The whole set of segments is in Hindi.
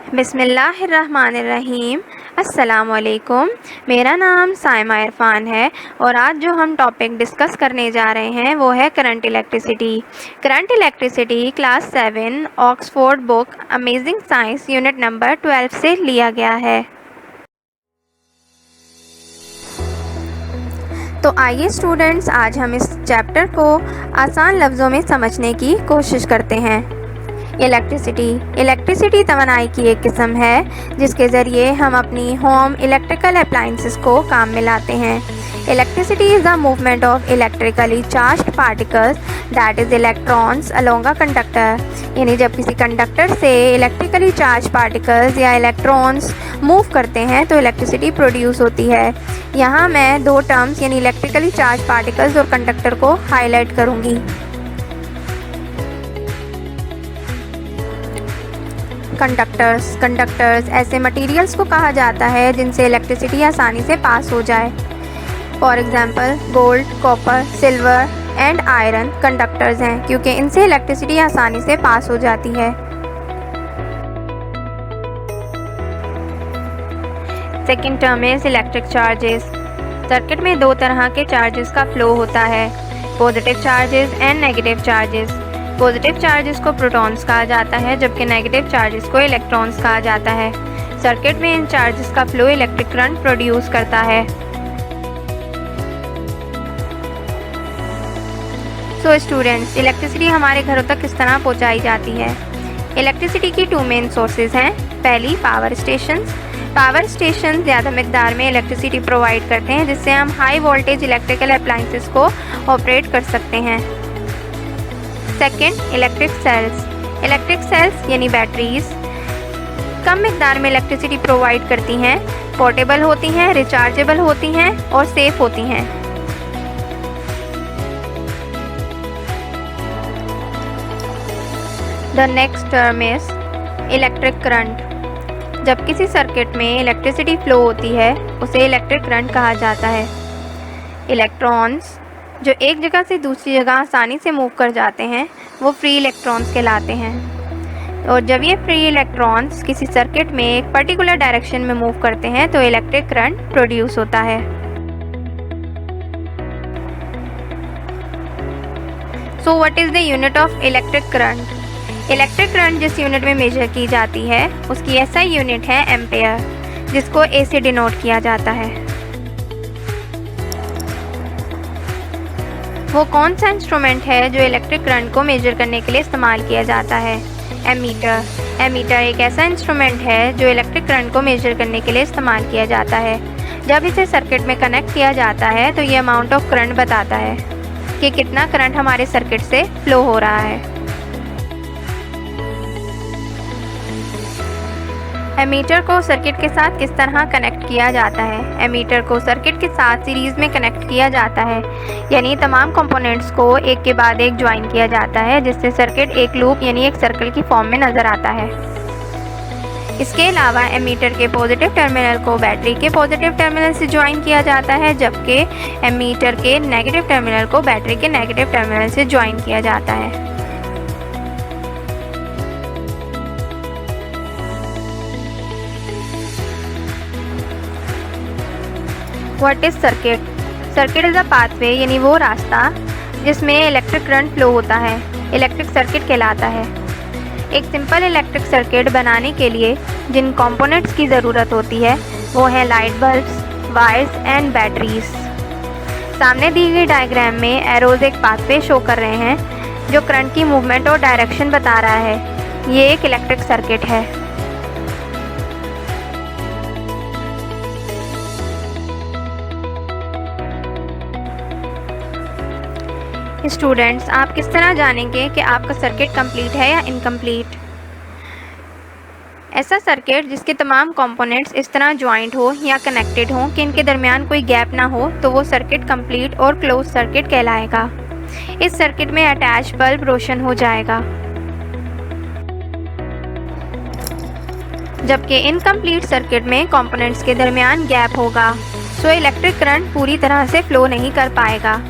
बिस्मिल्लाहिर्रहमानिर्रहीम। अस्सलामुअलैकुम। मेरा नाम साइमा इरफान है और आज जो हम टॉपिक डिस्कस करने जा रहे हैं वो है current electricity. Current electricity class 7 Oxford book amazing science unit number 12 से लिया गया है। तो आइए स्टूडेंट्स, आज हम इस चैप्टर को आसान लफ्ज़ों में समझने की कोशिश करते हैं। इलेक्ट्रिसिटी तवानाई की एक किस्म है जिसके ज़रिए हम अपनी होम इलेक्ट्रिकल अप्लाइंसेस को काम में लाते हैं। Electricity is the movement of electrically charged particles that is electrons along a conductor. यानी जब किसी कंडक्टर से इलेक्ट्रिकली चार्ज पार्टिकल्स या इलेक्ट्रॉन्स मूव करते हैं तो इलेक्ट्रिसिटी प्रोड्यूस होती है। यहाँ मैं दो टर्म्स यानी इलेक्ट्रिकली चार्ज पार्टिकल्स और कंडक्टर को हाईलाइट करूँगी। कंडक्टर्स ऐसे मटेरियल्स को कहा जाता है जिनसे इलेक्ट्रिसिटी आसानी से पास हो जाए। For example gold, copper, silver and iron conductors हैं क्योंकि इनसे इलेक्ट्रिसिटी आसानी से पास हो जाती है। Second term is electric charges. Circuit में दो तरह के चार्जेस का फ्लो होता है, positive charges and negative charges. Positive charges को प्रोटॉन्स कहा जाता है जबकि नेगेटिव चार्जेस को इलेक्ट्रॉन्स कहा जाता है। सर्किट में इन चार्जेस का फ्लो इलेक्ट्रिक करंट प्रोड्यूस करता है। सो स्टूडेंट्स, इलेक्ट्रिसिटी हमारे घरों तक किस तरह पहुंचाई जाती है? इलेक्ट्रिसिटी की टू मेन सोर्सेज हैं। पहली पावर स्टेशंस। पावर स्टेशन ज़्यादा मकदार में इलेक्ट्रिसिटी प्रोवाइड करते हैं जिससे हम हाई वोल्टेज इलेक्ट्रिकल अप्लाइंसेस को ऑपरेट कर सकते हैं। सेकेंड, इलेक्ट्रिक सेल्स यानी बैटरीज कम मिकदार में इलेक्ट्रिसिटी प्रोवाइड करती हैं, पोर्टेबल होती हैं, रिचार्जेबल होती हैं और सेफ होती हैं। The next term is electric current. जब किसी सर्किट में इलेक्ट्रिसिटी फ्लो होती है उसे इलेक्ट्रिक करंट कहा जाता है। इलेक्ट्रॉन्स जो एक जगह से दूसरी जगह आसानी से मूव कर जाते हैं वो फ्री इलेक्ट्रॉन्स कहलाते हैं। और जब ये फ्री इलेक्ट्रॉन्स किसी सर्किट में एक पर्टिकुलर डायरेक्शन में मूव करते हैं तो इलेक्ट्रिक करंट प्रोड्यूस होता है। So what is the unit of electric current? Electric current जिस यूनिट में मेजर की जाती है उसकी एसआई यूनिट है एम्पेयर, जिसको ए से डिनोट किया जाता है। वो कौन सा इंस्ट्रूमेंट है जो इलेक्ट्रिक करंट को मेजर करने के लिए इस्तेमाल किया जाता है? एमीटर एक ऐसा इंस्ट्रूमेंट है जो इलेक्ट्रिक करंट को मेजर करने के लिए इस्तेमाल किया जाता है। जब इसे सर्किट में कनेक्ट किया जाता है तो ये अमाउंट ऑफ करंट बताता है कि कितना करंट हमारे सर्किट से फ्लो हो रहा है। एमीटर को सर्किट के साथ किस तरह कनेक्ट किया जाता है? एमीटर को सर्किट के साथ सीरीज़ में कनेक्ट किया जाता है, यानी तमाम कंपोनेंट्स को एक के बाद एक ज्वाइन किया जाता है जिससे सर्किट एक लूप यानी एक सर्कल की फॉर्म में नज़र आता है। इसके अलावा एमीटर के पॉजिटिव टर्मिनल को बैटरी के पॉजिटिव टर्मिनल से ज्वाइन किया जाता है जबकि एमीटर के नेगेटिव टर्मिनल को बैटरी के नेगेटिव टर्मिनल से ज्वाइन किया जाता है। What is circuit? Circuit is a pathway यानी वो रास्ता जिसमें इलेक्ट्रिक करंट फ्लो होता है, इलेक्ट्रिक सर्किट कहलाता है। एक सिंपल इलेक्ट्रिक सर्किट बनाने के लिए जिन कंपोनेंट्स की ज़रूरत होती है वो है light bulbs, wires and batteries. सामने दी गई डायग्राम में एरोज एक पाथवे शो कर रहे हैं जो करंट की मूवमेंट और डायरेक्शन बता रहा है। ये एक इलेक्ट्रिक सर्किट है। स्टूडेंट्स, आप किस तरह जानेंगे कि आपका सर्किट कंप्लीट है या इनकम्प्लीट? ऐसा सर्किट जिसके तमाम कंपोनेंट्स इस तरह ज्वाइंट हो या कनेक्टेड हो कि इनके दरमियान कोई गैप ना हो तो वो सर्किट कंप्लीट और क्लोज सर्किट कहलाएगा। इस सर्किट में अटैच बल्ब रोशन हो जाएगा। जबकि इनकम्प्लीट सर्किट में कंपोनेंट्स के दरमियान गैप होगा, सो इलेक्ट्रिक करंट पूरी तरह से फ्लो नहीं कर पाएगा।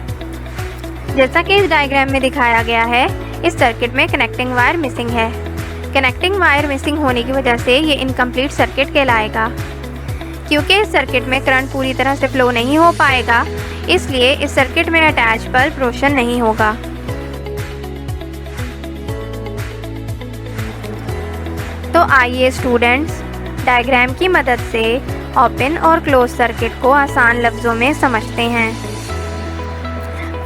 जैसा कि इस डायग्राम में दिखाया गया है, इस सर्किट में कनेक्टिंग वायर मिसिंग है कनेक्टिंग वायर मिसिंग होने की वजह से ये इनकम्प्लीट सर्किट कहलाएगा। क्योंकि इस सर्किट में करंट पूरी तरह से फ्लो नहीं हो पाएगा, इसलिए इस सर्किट में अटैच बल्ब रोशन नहीं होगा। तो आइए स्टूडेंट्स, डायग्राम की मदद से ओपन और क्लोज सर्किट को आसान लफ्ज़ों में समझते हैं।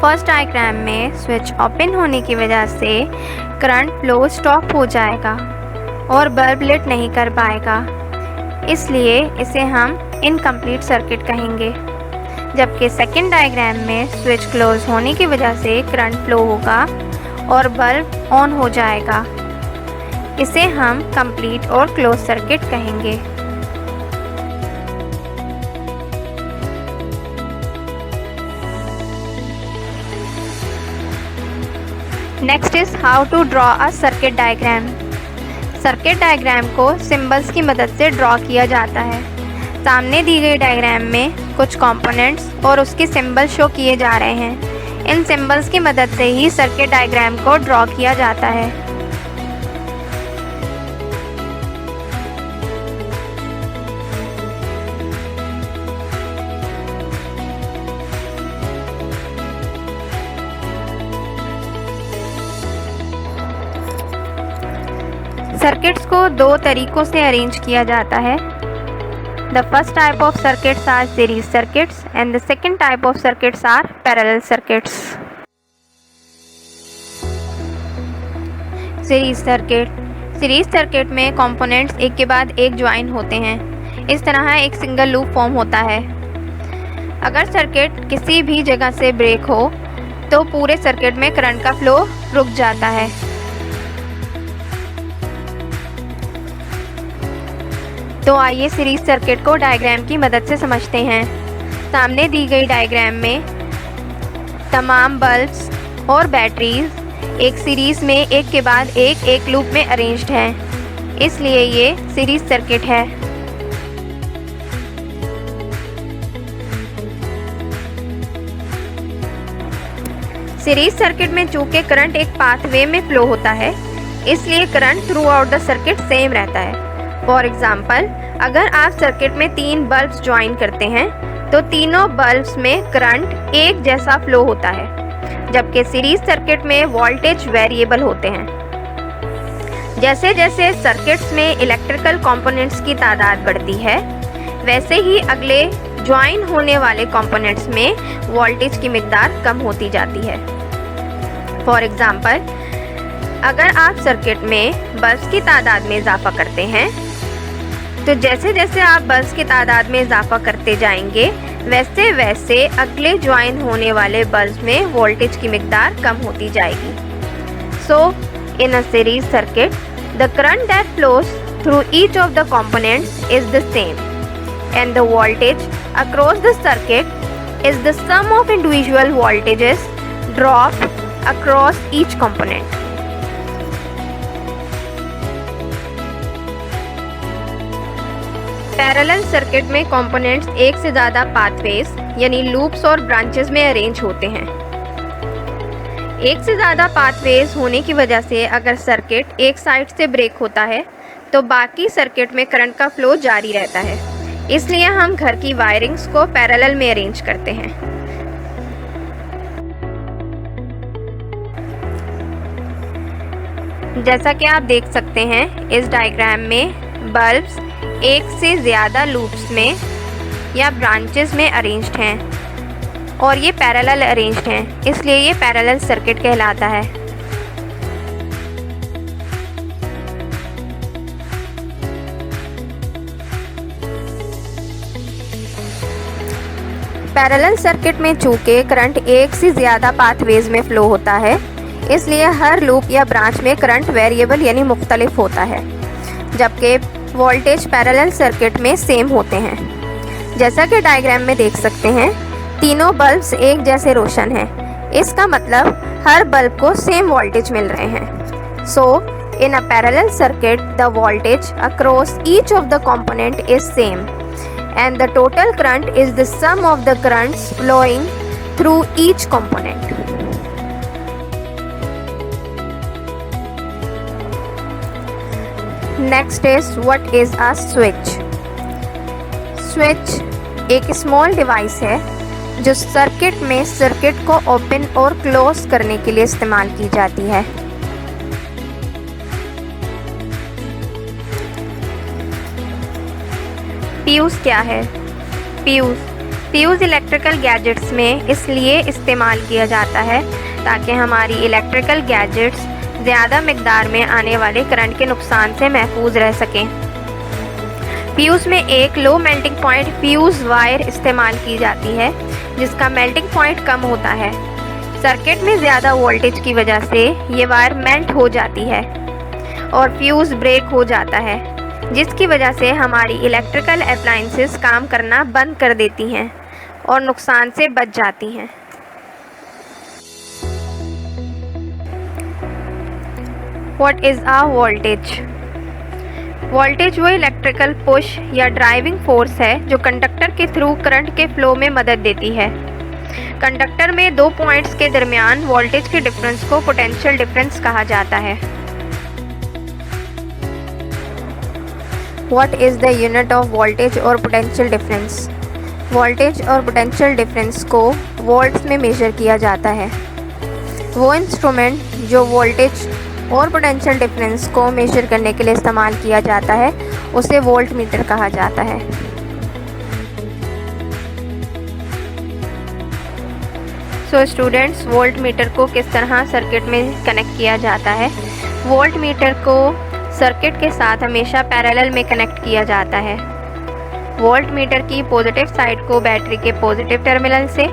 फर्स्ट डायग्राम में स्विच ओपन होने की वजह से करंट फ्लो स्टॉप हो जाएगा और बल्ब लिट नहीं कर पाएगा, इसलिए इसे हम इनकम्प्लीट सर्किट कहेंगे। जबकि सेकंड डायग्राम में स्विच क्लोज होने की वजह से करंट फ्लो होगा और बल्ब ऑन हो जाएगा, इसे हम कंप्लीट और क्लोज सर्किट कहेंगे। Next is how to draw a circuit diagram. Circuit diagram को सिंबल्स की मदद से ड्रॉ किया जाता है। सामने दी गई डायग्राम में कुछ कंपोनेंट्स और उसके सिंबल शो किए जा रहे हैं। इन सिंबल्स की मदद से ही सर्किट डायग्राम को ड्रॉ किया जाता है। सर्किट्स को दो तरीकों से अरेंज किया जाता है। The first type of circuits are series circuits and the second type of circuits are parallel circuits. Series circuit में कंपोनेंट्स एक के बाद एक ज्वाइन होते हैं। इस तरह एक सिंगल लूप फॉर्म होता है। अगर सर्किट किसी भी जगह से ब्रेक हो तो पूरे सर्किट में करंट का फ्लो रुक जाता है। तो आइए सीरीज सर्किट को डायग्राम की मदद से समझते हैं। सामने दी गई डायग्राम में तमाम बल्ब्स और बैटरीज एक सीरीज में एक के बाद एक लूप में अरेंज्ड हैं, इसलिए ये सीरीज सर्किट है। सीरीज सर्किट में चूंकि करंट एक पाथवे में फ्लो होता है, इसलिए current through out the circuit same रहता है। फॉर एग्जाम्पल, अगर आप सर्किट में 3 बल्ब्स ज्वाइन करते हैं तो तीनों बल्ब्स में करंट एक जैसा फ्लो होता है, जबकि सीरीज सर्किट में वोल्टेज वेरिएबल होते हैं। जैसे जैसे सर्किट्स में इलेक्ट्रिकल कंपोनेंट्स की तादाद बढ़ती है, वैसे ही अगले ज्वाइन होने वाले कंपोनेंट्स में वोल्टेज की मिकदार कम होती जाती है। फॉर एग्जाम्पल, अगर आप सर्किट में बल्ब्स की तादाद में इजाफा करते हैं तो जैसे जैसे आप बल्ब्स की तादाद में इजाफा करते जाएंगे, वैसे वैसे अगले ज्वाइन होने वाले बल्ब्स में वोल्टेज की मिकदार कम होती जाएगी। So in a series circuit, the current that flows through each of the components is the same and the voltage across the circuit is the sum of individual voltages drop across each component. Parallel circuit में कंपोनेंट्स एक से ज़्यादा पाथवेज यानी लूप्स और ब्रांचेस में अरेंज होते हैं। एक से ज़्यादा पाथवेज होने की वजह से अगर सर्किट एक साइड से ब्रेक होता है तो बाकी सर्किट में करंट का फ्लो जारी रहता है, इसलिए हम घर की वायरिंग्स को पैरेलल में अरेंज करते हैं। जैसा कि आप देख सकते हैं, इस डायग्राम में बल्ब्स एक से ज़्यादा लूप्स में या ब्रांचेस में अरेंज्ड हैं और ये पैरेलल अरेंज्ड हैं, इसलिए ये पैरेलल सर्किट कहलाता है। पैरेलल सर्किट में चूंकि करंट एक से ज़्यादा पाथवेज में फ्लो होता है, इसलिए हर लूप या ब्रांच में करंट वेरिएबल यानी मुख्तलिफ होता है, जबकि वोल्टेज पैरेलल सर्किट में सेम होते हैं। जैसा कि डायग्राम में देख सकते हैं, तीनों बल्ब्स एक जैसे रोशन हैं। इसका मतलब हर बल्ब को सेम वोल्टेज मिल रहे हैं। So in a parallel circuit the voltage across each of the component is same and the total current is the sum of the currents flowing through each component. Next is what is a switch. Switch एक स्मॉल डिवाइस है जो सर्किट में सर्किट को ओपन और क्लोज करने के लिए इस्तेमाल की जाती है। फ्यूज़ क्या है? फ्यूज़ इलेक्ट्रिकल गैजेट्स में इसलिए इस्तेमाल किया जाता है ताकि हमारी इलेक्ट्रिकल गैजेट्स ज़्यादा मिकदार में आने वाले करंट के नुकसान से महफूज रह सकें। फ्यूज़ में एक low melting point fuse wire इस्तेमाल की जाती है जिसका मेल्टिंग पॉइंट कम होता है। सर्किट में ज़्यादा वोल्टेज की वजह से ये वायर मेल्ट हो जाती है और फ्यूज़ ब्रेक हो जाता है, जिसकी वजह से हमारी इलेक्ट्रिकल अप्लायंसेस काम करना बंद कर देती हैं और नुकसान से बच जाती हैं। What is a voltage? Voltage वो इलेक्ट्रिकल पुश या ड्राइविंग फोर्स है जो कंडक्टर के थ्रू करंट के फ्लो में मदद देती है। कंडक्टर में दो पॉइंट्स के दरमियान वोल्टेज के डिफरेंस को पोटेंशियल डिफरेंस कहा जाता है। What is the unit of voltage और potential difference? वोल्टेज और पोटेंशियल डिफरेंस को वोल्ट्स में मेजर किया जाता है। वो इंस्ट्रूमेंट जो वोल्टेज और पोटेंशियल डिफरेंस को मेजर करने के लिए इस्तेमाल किया जाता है उसे वोल्ट मीटर कहा जाता है। सो स्टूडेंट्स, वोल्ट मीटर को किस तरह सर्किट में कनेक्ट किया जाता है? वोल्ट मीटर को सर्किट के साथ हमेशा पैरेलल में कनेक्ट किया जाता है। वोल्ट मीटर की पॉजिटिव साइड को बैटरी के पॉजिटिव टर्मिनल से,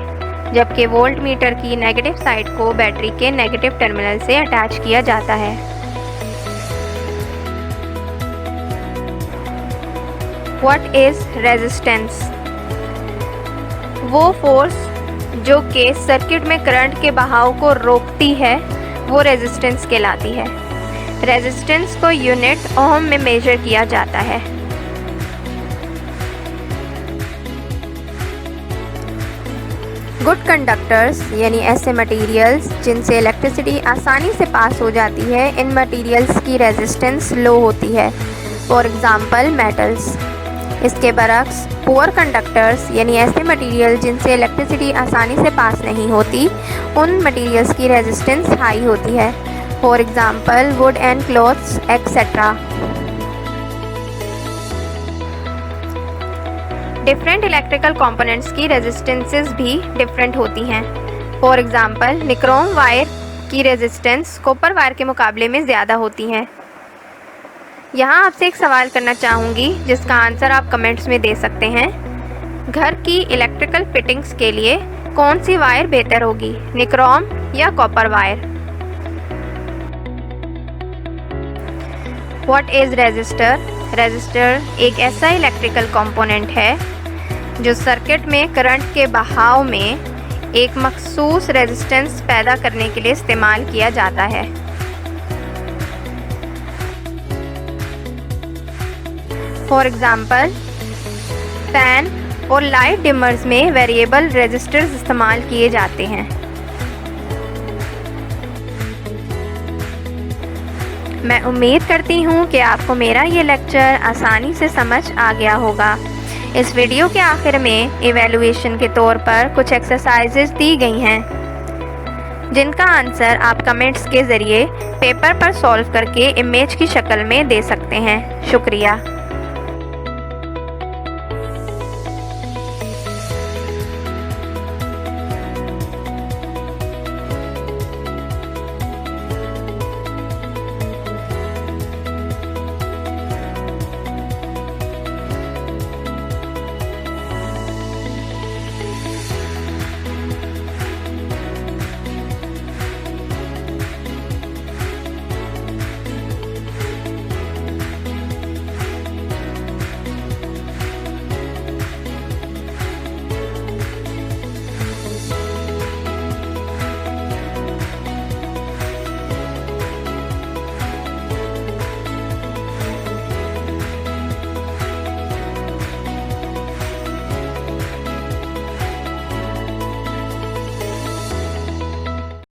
जबकि वोल्ट मीटर की नेगेटिव साइड को बैटरी के नेगेटिव टर्मिनल से अटैच किया जाता है। What is resistance? वो फोर्स जो कि सर्किट में करंट के बहाव को रोकती है वो रेजिस्टेंस कहलाती है। रेजिस्टेंस को यूनिट ओम में मेजर किया जाता है। गुड कंडक्टर्स यानी ऐसे मटेरियल्स जिनसे इलेक्ट्रिसिटी आसानी से पास हो जाती है, इन मटेरियल्स की रेजिस्टेंस लो होती है। For example metals. इसके बरक्स पुअर कंडक्टर्स यानी ऐसे मटेरियल जिनसे इलेक्ट्रिसिटी आसानी से पास नहीं होती, उन मटेरियल्स की रेजिस्टेंस हाई होती है। For example would and clothes etcetera. Different electrical components की रेजिस्टेंसेस भी डिफरेंट होती हैं। फॉर एग्जाम्पल निक्रोम वायर की रेजिस्टेंस कॉपर वायर के मुकाबले में ज़्यादा होती हैं। यहाँ आपसे एक सवाल करना चाहूँगी जिसका आंसर आप कमेंट्स में दे सकते हैं। घर की इलेक्ट्रिकल फिटिंग्स के लिए कौन सी वायर बेहतर होगी, निक्रोम या copper wire? What is resistor? Resistor एक ऐसा इलेक्ट्रिकल कंपोनेंट है जो सर्किट में करंट के बहाव में एक मखसूस रेजिस्टेंस पैदा करने के लिए इस्तेमाल किया जाता है। फॉर एग्जाम्पल फैन और लाइट डिमर्स में वेरिएबल रेजिस्टर्स इस्तेमाल किए जाते हैं। मैं उम्मीद करती हूँ कि आपको मेरा ये लेक्चर आसानी से समझ आ गया होगा। इस वीडियो के आखिर में इवैल्यूएशन के तौर पर कुछ एक्सरसाइजेज दी गई हैं जिनका आंसर आप कमेंट्स के ज़रिए पेपर पर सॉल्व करके इमेज की शक्ल में दे सकते हैं। शुक्रिया।